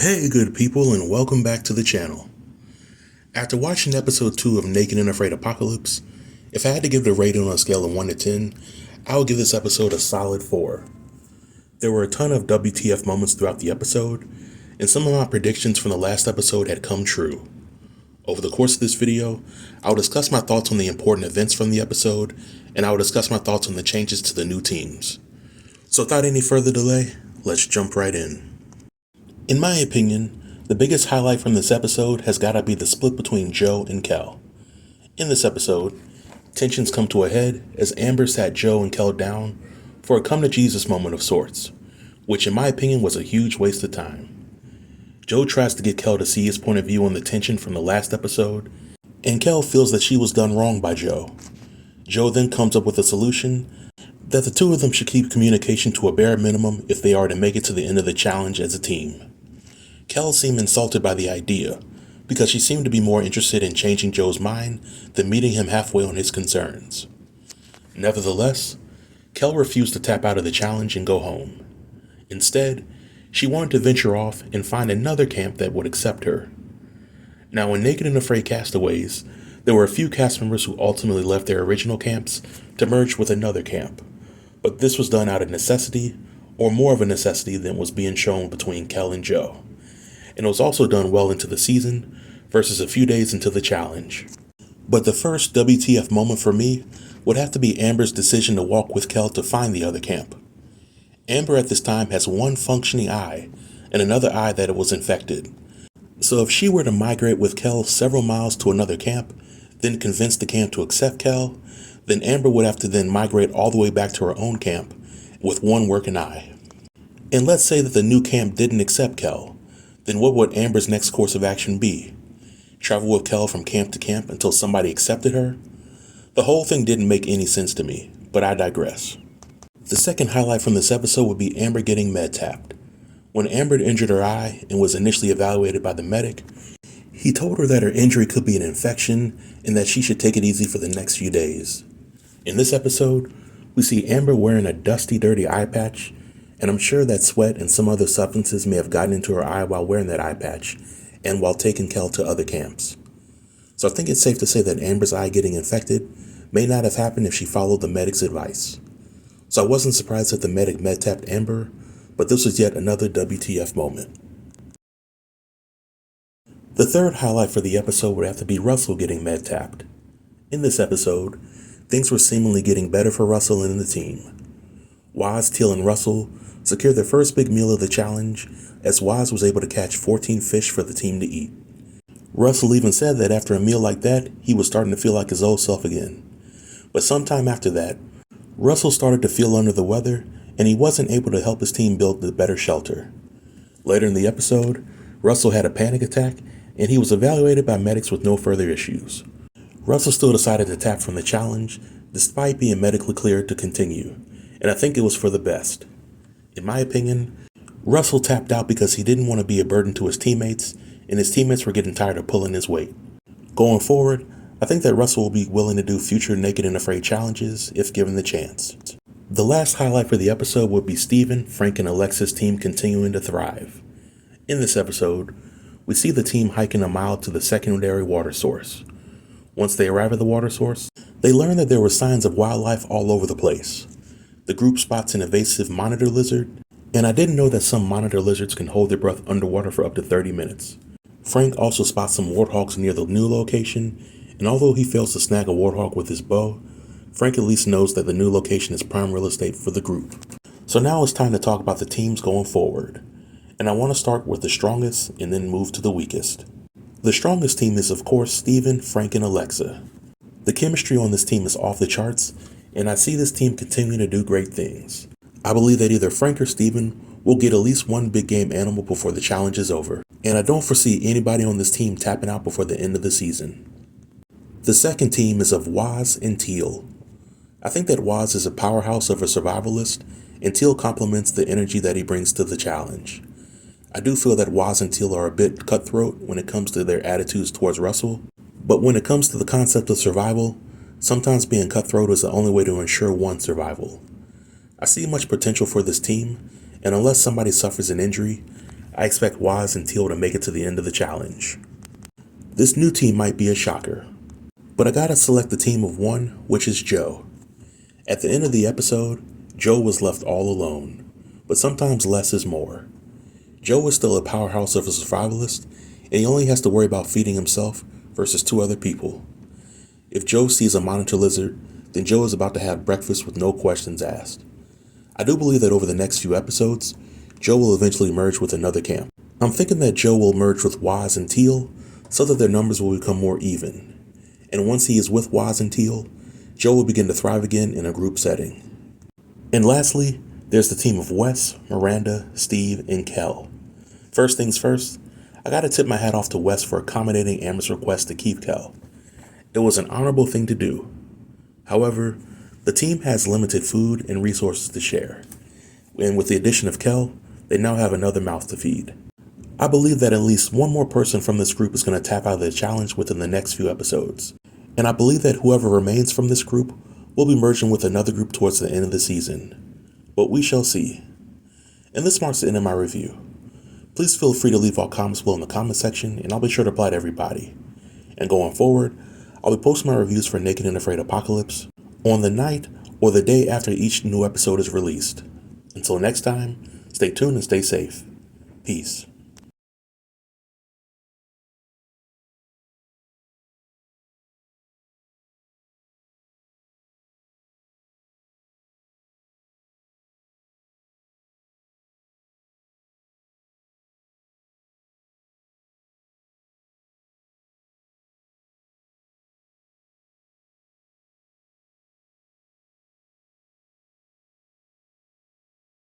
Hey good people, and welcome back to the channel. After watching episode 2 of Naked and Afraid Apocalypse, if I had to give it a rating on a scale of 1 to 10, I would give this episode a solid 4. There were a ton of WTF moments throughout the episode, and some of my predictions from the last episode had come true. Over the course of this video, I will discuss my thoughts on the important events from the episode, and I will discuss my thoughts on the changes to the new teams. So without any further delay, let's jump right in. In my opinion, the biggest highlight from this episode has got to be the split between Joe and Kel. In this episode, tensions come to a head as Amber sat Joe and Kel down for a come-to-Jesus moment of sorts, which in my opinion was a huge waste of time. Joe tries to get Kel to see his point of view on the tension from the last episode, and Kel feels that she was done wrong by Joe. Joe then comes up with a solution that the two of them should keep communication to a bare minimum if they are to make it to the end of the challenge as a team. Kel seemed insulted by the idea, because she seemed to be more interested in changing Joe's mind than meeting him halfway on his concerns. Nevertheless, Kel refused to tap out of the challenge and go home. Instead, she wanted to venture off and find another camp that would accept her. Now, in Naked and Afraid Castaways, there were a few cast members who ultimately left their original camps to merge with another camp, but this was done out of necessity, or more of a necessity than was being shown between Kel and Joe. And it was also done well into the season versus a few days into the challenge. But the first WTF moment for me would have to be Amber's decision to walk with Kel to find the other camp. Amber at this time has one functioning eye and another eye that it was infected. So if she were to migrate with Kel several miles to another camp, then convince the camp to accept Kel, then Amber would have to then migrate all the way back to her own camp with one working eye. And let's say that the new camp didn't accept Kel. Then what would Amber's next course of action be? Travel with Kel from camp to camp until somebody accepted her? The whole thing didn't make any sense to me, but I digress. The second highlight from this episode would be Amber getting med-tapped. When Amber injured her eye and was initially evaluated by the medic, he told her that her injury could be an infection and that she should take it easy for the next few days. In this episode, we see Amber wearing a dusty, dirty eye patch, and I'm sure that sweat and some other substances may have gotten into her eye while wearing that eye patch and while taking Kel to other camps. So I think it's safe to say that Amber's eye getting infected may not have happened if she followed the medic's advice. So I wasn't surprised that the medic med-tapped Amber, but this was yet another WTF moment. The third highlight for the episode would have to be Russell getting med-tapped. In this episode, things were seemingly getting better for Russell and the team. Waz, Teal, and Russell secured their first big meal of the challenge as Waz was able to catch 14 fish for the team to eat. Russell even said that after a meal like that, he was starting to feel like his old self again. But sometime after that, Russell started to feel under the weather and he wasn't able to help his team build a better shelter. Later in the episode, Russell had a panic attack and he was evaluated by medics with no further issues. Russell still decided to tap from the challenge despite being medically cleared to continue, and I think it was for the best. In my opinion, Russell tapped out because he didn't want to be a burden to his teammates, and his teammates were getting tired of pulling his weight. Going forward, I think that Russell will be willing to do future Naked and Afraid challenges if given the chance. The last highlight for the episode would be Steven, Frank, and Alexa's team continuing to thrive. In this episode, we see the team hiking a mile to the secondary water source. Once they arrive at the water source, they learn that there were signs of wildlife all over the place. The group spots an invasive monitor lizard, and I didn't know that some monitor lizards can hold their breath underwater for up to 30 minutes. Frank also spots some warthogs near the new location, and although he fails to snag a warthog with his bow, Frank at least knows that the new location is prime real estate for the group. So now it's time to talk about the teams going forward, and I want to start with the strongest and then move to the weakest. The strongest team is of course Steven, Frank, and Alexa. The chemistry on this team is off the charts, and I see this team continuing to do great things. I believe that either Frank or Steven will get at least one big game animal before the challenge is over, and I don't foresee anybody on this team tapping out before the end of the season. The second team is of Waz and Teal. I think that Waz is a powerhouse of a survivalist, and Teal complements the energy that he brings to the challenge. I do feel that Waz and Teal are a bit cutthroat when it comes to their attitudes towards Russell, but when it comes to the concept of survival, sometimes being cutthroat is the only way to ensure one's survival. I see much potential for this team, and unless somebody suffers an injury, I expect Waz and Teal to make it to the end of the challenge. This new team might be a shocker, but I gotta select the team of one, which is Joe. At the end of the episode, Joe was left all alone, but sometimes less is more. Joe is still a powerhouse of a survivalist, and he only has to worry about feeding himself versus 2 other people. If Joe sees a monitor lizard, then Joe is about to have breakfast with no questions asked. I do believe that over the next few episodes, Joe will eventually merge with another camp. I'm thinking that Joe will merge with Waz and Teal so that their numbers will become more even. And once he is with Waz and Teal, Joe will begin to thrive again in a group setting. And lastly, there's the team of Wes, Miranda, Steve, and Kel. First things first, I gotta tip my hat off to Wes for accommodating Amber's request to keep Kel. It was an honorable thing to do. However, the team has limited food and resources to share, and with the addition of Kel, they now have another mouth to feed. I believe that at least one more person from this group is going to tap out of the challenge within the next few episodes, and I believe that whoever remains from this group will be merging with another group towards the end of the season. But we shall see. And this marks the end of my review. Please feel free to leave all comments below in the comment section, and I'll be sure to reply to everybody. And going forward, I'll be posting my reviews for Naked and Afraid Apocalypse on the night or the day after each new episode is released. Until next time, stay tuned and stay safe. Peace.